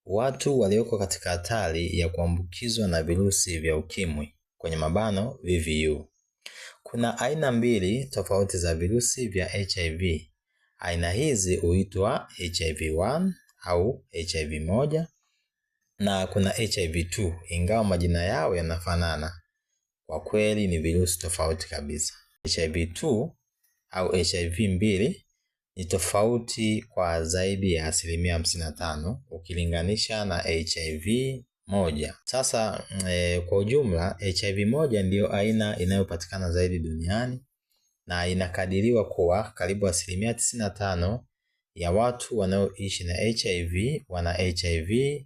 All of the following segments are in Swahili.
Watu walioko katika hatari ya kuambukizwa na virusi vya ukimwi, kwenye mabano VVU. Kuna aina mbili tofauti za virusi vya HIV. Aina hizi huitwa HIV-1 au HIV-1 na kuna HIV-2, ingawa majina yao yanafanana. Kwa kweli ni virusi tofauti kabisa. HIV-2 au HIV-2 ni tofauti kwa zaidi ya 55% ukilinganisha na HIV-1. Sasa kwa ujumla HIV-1 ndiyo aina inayopatikana zaidi duniani na inakadiriwa kuwa karibu 95% ya watu wanaoishi na HIV wana HIV-1.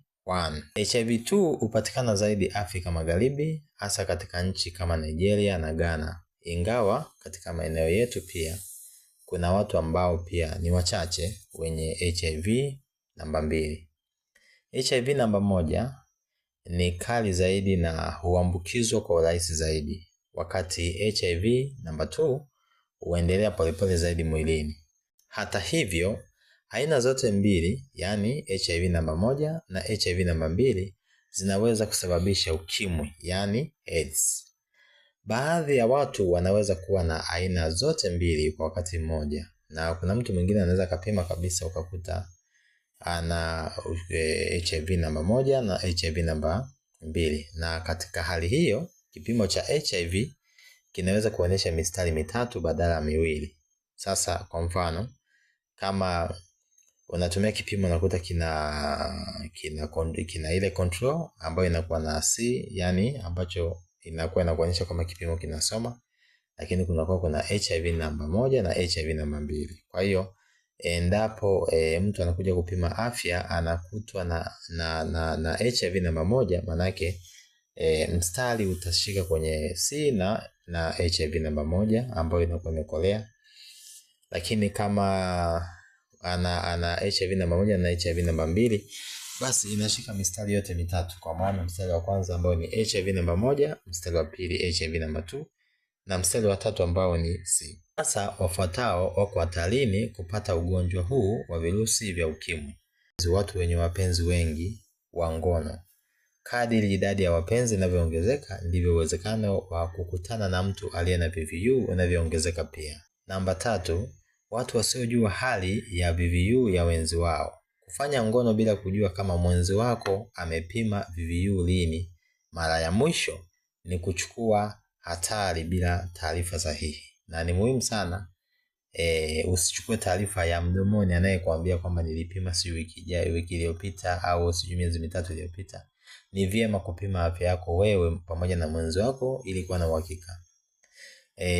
HIV-2 hupatikana zaidi Afrika Magharibi, hasa katika nchi kama Nigeria na Ghana. Ingawa katika maeneo yetu pia kuna watu ambao pia ni wachache wenye HIV namba 2. HIV namba 1 ni kali zaidi na huambukizwa kwa urahisi zaidi, wakati HIV namba 2 huendelea polepole zaidi mwilini. Hata hivyo, aina zote mbili, yani HIV namba 1 na HIV namba 2, zinaweza kusababisha ukimwi, yani AIDS. Baadhi ya watu wanaweza kuwa na aina zote mbili kwa wakati mmoja, na kuna mtu mwingine anaweza kapima kabisa ukakuta ana HIV namba 1 na HIV namba 2. Na katika hali hiyo, kipimo cha HIV kinaweza kuonyesha mistari 3 badala ya 2. Sasa kwa mfano, kama unatumia kipimo unakuta kina ile control ambayo inakuwa na C, yani ambacho inakuwa inakuonyesha kama kipimo kinasoma, lakini kuna HIV namba 1 na HIV namba 2. Kwa hiyo endapo mtu anakuja kupima afya anakutwa na HIV namba 1, manake mstari utashika kwenye C na HIV namba 1 ambayo inakuwa imekolea. Lakini kama ana HIV namba 1 na HIV namba 2, basi inashika mistari yote 3, kwa maana mstari wa kwanza ambao ni HIV namba 1, mstari wa pili HIV namba 2 na mstari wa tatu ambao ni C. Sasa wafuatao wako hatarini kupata ugonjwa huu wa virusi vya ukimwi. Watu wenye wapenzi wengi wa ngono. Kadiri idadi ya wapenzi inavyoongezeka ndivyo uwezekano wa kukutana na mtu aliye na VVU unavyoongezeka pia. Namba 3, watu wasiojua hali ya VVU ya wenzi wao. Kufanya ngono bila kujua kama mwenzi wako amepima VVU lini mara ya mwisho ni kuchukua hatari bila taarifa sahihi. Na ni muhimu sana usichukue taarifa ya mdomoni anayekwambia kwamba nilipima si wiki iliyopita au si miezi 3 iliyopita. Ni vyema kupima afya yako wewe pamoja na mwenzi wako ili kuwa na uhakika.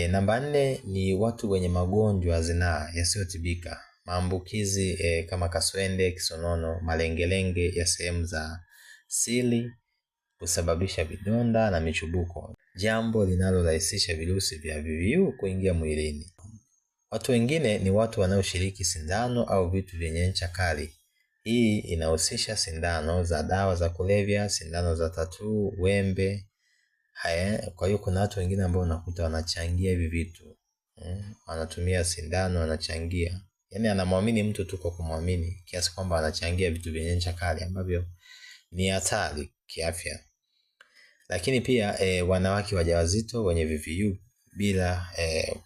Namba 4 ni watu wenye magonjwa zinaa yasiyotibika. Maambukizi kama kaswende, kisonono, malengelenge ya sehemu za siri husababisha vidonda na michubuko, jambo linalorahisisha virusi vya VVU kuingia mwilini. Watu wengine ni watu wanaoshiriki sindano au vitu vyenye ncha kali. Hii inahusisha sindano za dawa za kulevya, sindano za tattoo, wembe. Kwa hiyo kuna watu wengine ambao unakuta wanachangia hivi vitu. Wanatumia sindano, wanachangia. Yaani anamwamini mtu tu kwa kumwamini kiasi kwamba anachangia vitu vyenye ncha kali ambavyo ni hatari kiafya. Lakini pia wanawake wajawazito wenye VVU bila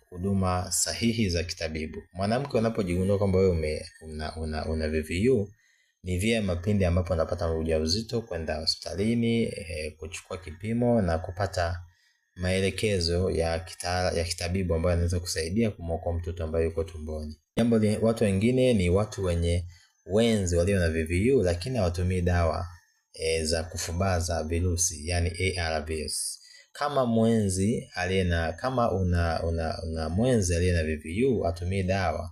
huduma sahihi za kitabibu. Mwanamke unapojigundua kwamba wewe una VVU, ni vyema pindi ambapo unapata ujauzito kwenda hospitalini kuchukua kipimo na kupata maelekezo ya kitabibu ambayo yanaweza kusaidia kumwokoa mtoto ambaye yuko tumboni. Watu wengine ni watu wenye wenzi walio na VVU lakini hawatumii dawa za kufubaza virusi, yani ARVs. Kama una mwenzi aliye na VVU atumie dawa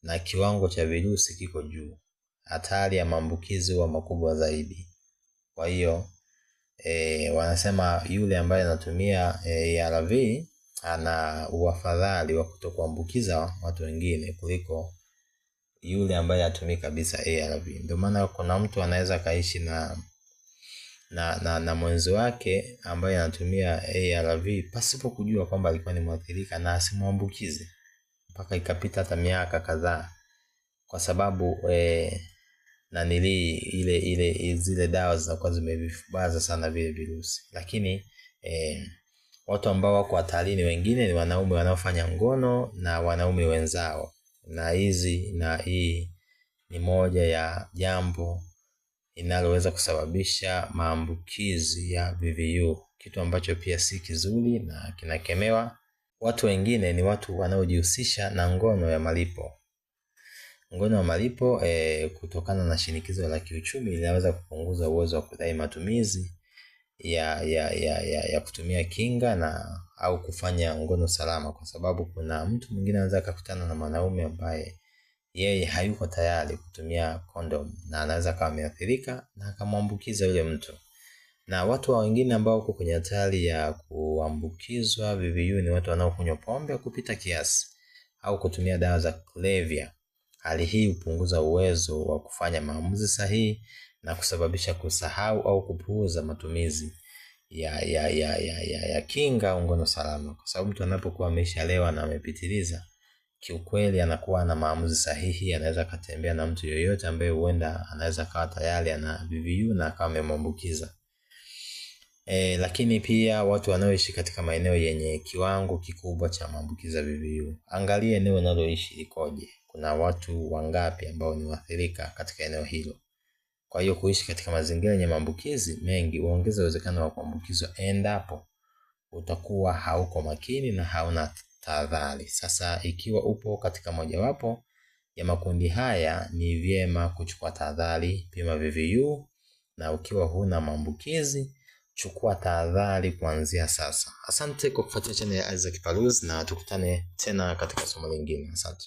na kiwango cha virusi kiko juu, hatari ya maambukizi huwa makubwa zaidi. Kwa hiyo wanasema yule ambaye anatumia ARV ana uafadhali wa kutokuambukiza watu wengine kuliko yule ambaye hatumii kabisa ARV. Ndio maana kuna mtu anaweza kaishi na mwenzi wake ambaye anatumia ARV pasipo kujua kwamba alikuwa ni mwathirika na asimuambukize mpaka ikapita hata miaka kadhaa, kwa sababu na ile zile dawa zinakuwa zimevifubaza sana vile virusi. Lakini watu ambao wako hatarini wengine ni wanaume wanaofanya ngono na wanaume wenzao, na hii ni moja ya jambo inaloweza kusababisha maambukizi ya VVU, kitu ambacho pia si kizuri na kinakemewa. Watu wengine ni watu wanaojihusisha na ngono ya malipo. Ngono ya malipo kutokana na shinikizo la kiuchumi linaweza kupunguza uwezo wa kudai matumizi ya kutumia kinga na au kufanya ngono salama, kwa sababu kuna mtu mwingine anaweza kukutana na mwanaume ambaye yeye hayuko tayari kutumia condom na anaweza kama ameathirika na akamwambukiza yule mtu. Na watu wengine ambao wako kwenye hatari ya kuambukizwa VVU ni watu wanaokunywa pombe kupita kiasi au kutumia dawa za kulevya. Hali hii hupunguza uwezo wa kufanya maamuzi sahihi na kusababisha kusahau au kupuuza matumizi ya kinga au ngono salama. Kwa sababu mtu anapokuwa ameshalewa na amepitiliza, kiukweli anakuwa na maamuzi sahihi, anaweza katembea na mtu yoyote ambaye huenda anaweza kawa tayari ana VVU na akawa amemwambukiza. Lakini pia watu wanaoishi katika maeneo yenye kiwango kikubwa cha maambukizi ya VVU. Angalia eneo unaloishi likoje. Kuna watu wangapi ambao ni waathirika katika eneo hilo. Kwa hiyo kuishi katika mazingira yenye maambukizi mengi huongeza uwezekano wa kuambukizwa endapo utakuwa hauko makini na hauna tahadhari. Sasa ikiwa upo katika mojawapo ya makundi haya, ni vyema kuchukua tahadhari, pima VVU, na ukiwa huna maambukizi chukua tahadhari kuanzia sasa. Asante kwa kufuatilia channel ya Isaac Paluz, na tukutane tena katika somo lingine. Asante.